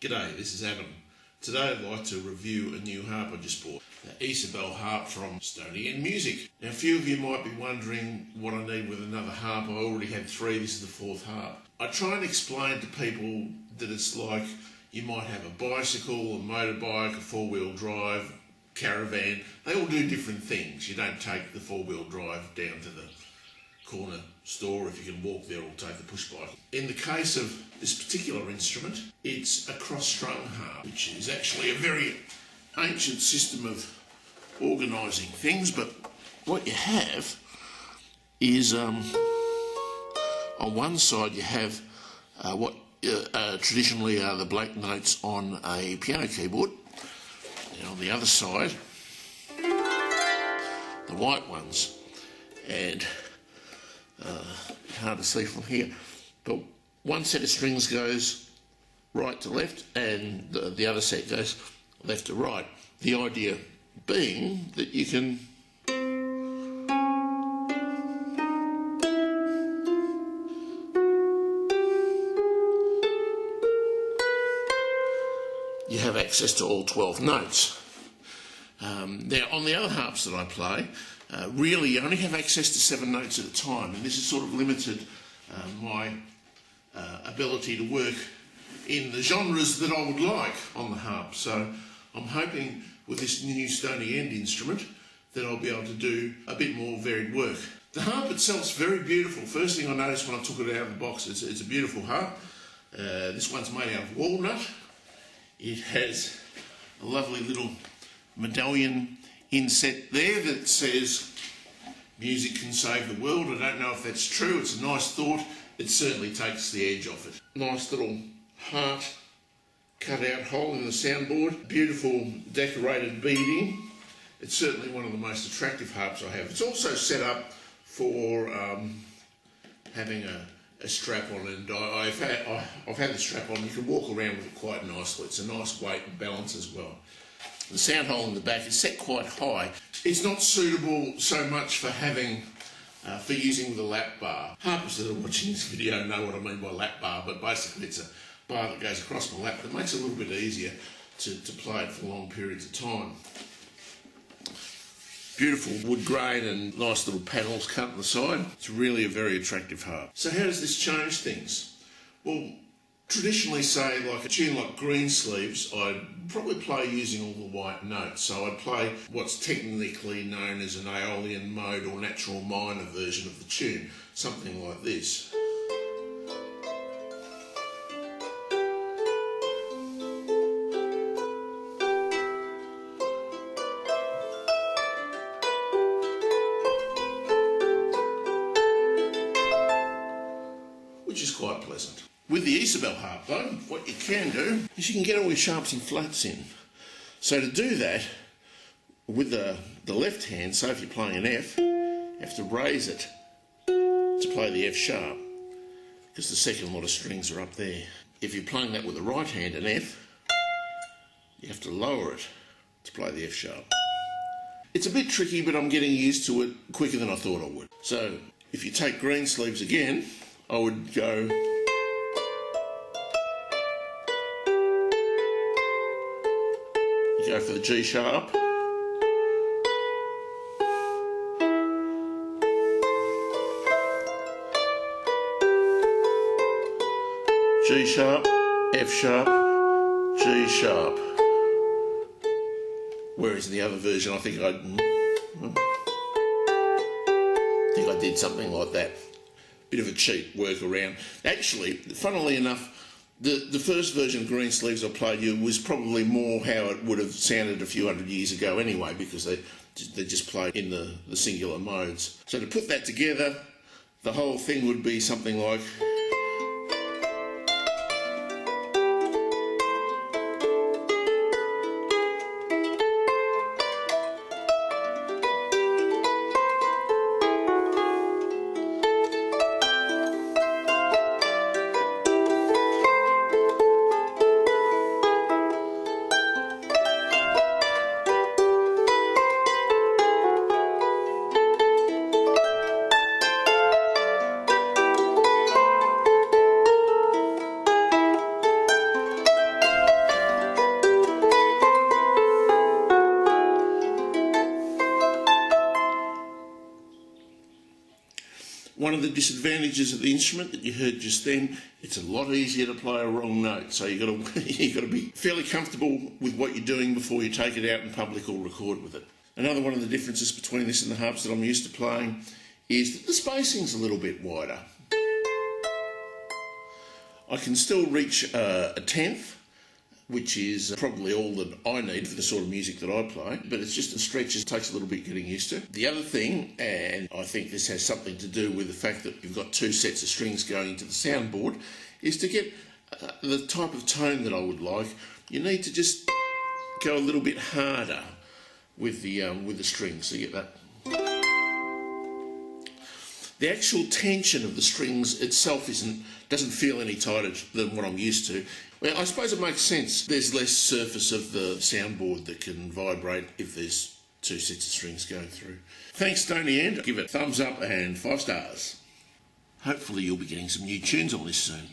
G'day, this is Adam. Today I'd like to review a new harp I just bought, the Esabelle harp from Stoney End Music. Now a few of you might be wondering what I need with another harp. I already had three, this is the fourth harp. I try and explain to people that it's like you might have a bicycle, a motorbike, a four-wheel drive, caravan. They all do different things. You don't take the four-wheel drive down to the corner store. If you can walk there, or take the push bike. In the case of this particular instrument, it's a cross-strung harp, which is actually a very ancient system of organising things. But what you have is on one side you have what traditionally are the black notes on a piano keyboard, and on the other side the white ones. And hard to see from here, but one set of strings goes right to left and the other set goes left to right. The idea being that you can have access to all 12 notes. Now on the other harps that I play, really you only have access to 7 notes at a time, and this has sort of limited my ability to work in the genres that I would like on the harp. So I'm hoping with this new Stoney End instrument that I'll be able to do a bit more varied work. The harp itself's very beautiful. First thing I noticed when I took it out of the box, it's a beautiful harp. This one's made out of walnut. It has a lovely little medallion inset there that says music can save the world. I don't know if that's true. It's a nice thought. It certainly takes the edge off it. Nice little heart cut out hole in the soundboard. Beautiful decorated beading. It's certainly one of the most attractive harps I have. It's also set up for having a strap on, and I've had the strap on. You can walk around with it quite nicely. It's a nice weight and balance as well. The sound hole in the back is set quite high. It's not suitable so much for having, for using with a lap bar. Harpers that are watching this video know what I mean by lap bar, but basically it's a bar that goes across my lap that makes it a little bit easier to play it for long periods of time. Beautiful wood grain and nice little panels cut on the side. It's really a very attractive harp. So how does this change things? Well, traditionally, say, like a tune like Greensleeves, I'd probably play using all the white notes. So I'd play what's technically known as an Aeolian mode or natural minor version of the tune, something like this. Which is quite pleasant. With the Esabelle harp though, what you can do is you can get all your sharps and flats in. So to do that, with the left hand, so if you're playing an F, you have to raise it to play the F sharp, because the second lot of strings are up there. If you're playing that with the right hand, an F, you have to lower it to play the F sharp. It's a bit tricky, but I'm getting used to it quicker than I thought I would. So if you take Greensleeves again, I would go for the G sharp, G sharp, F sharp, G sharp. Whereas in the other version I think I did something like that. Bit of a cheap workaround. Actually, funnily enough, the first version of Greensleeves I played you was probably more how it would have sounded a few hundred years ago anyway, because they just played in the singular modes. So to put that together, the whole thing would be something like... One of the disadvantages of the instrument that you heard just then, it's a lot easier to play a wrong note. So you've got to be fairly comfortable with what you're doing before you take it out in public or record with it. Another one of the differences between this and the harps that I'm used to playing is that the spacing's a little bit wider. I can still reach a tenth, which is probably all that I need for the sort of music that I play, but it's just a stretch. It takes a little bit getting used to. The other thing, and I think this has something to do with the fact that you've got two sets of strings going into the soundboard, is to get the type of tone that I would like, you need to just go a little bit harder with the strings, so you get that. The actual tension of the strings itself doesn't feel any tighter than what I'm used to. Well, I suppose it makes sense. There's less surface of the soundboard that can vibrate if there's two sets of strings going through. Thanks, Stoney End. Give it a thumbs up and 5 stars. Hopefully you'll be getting some new tunes on this soon.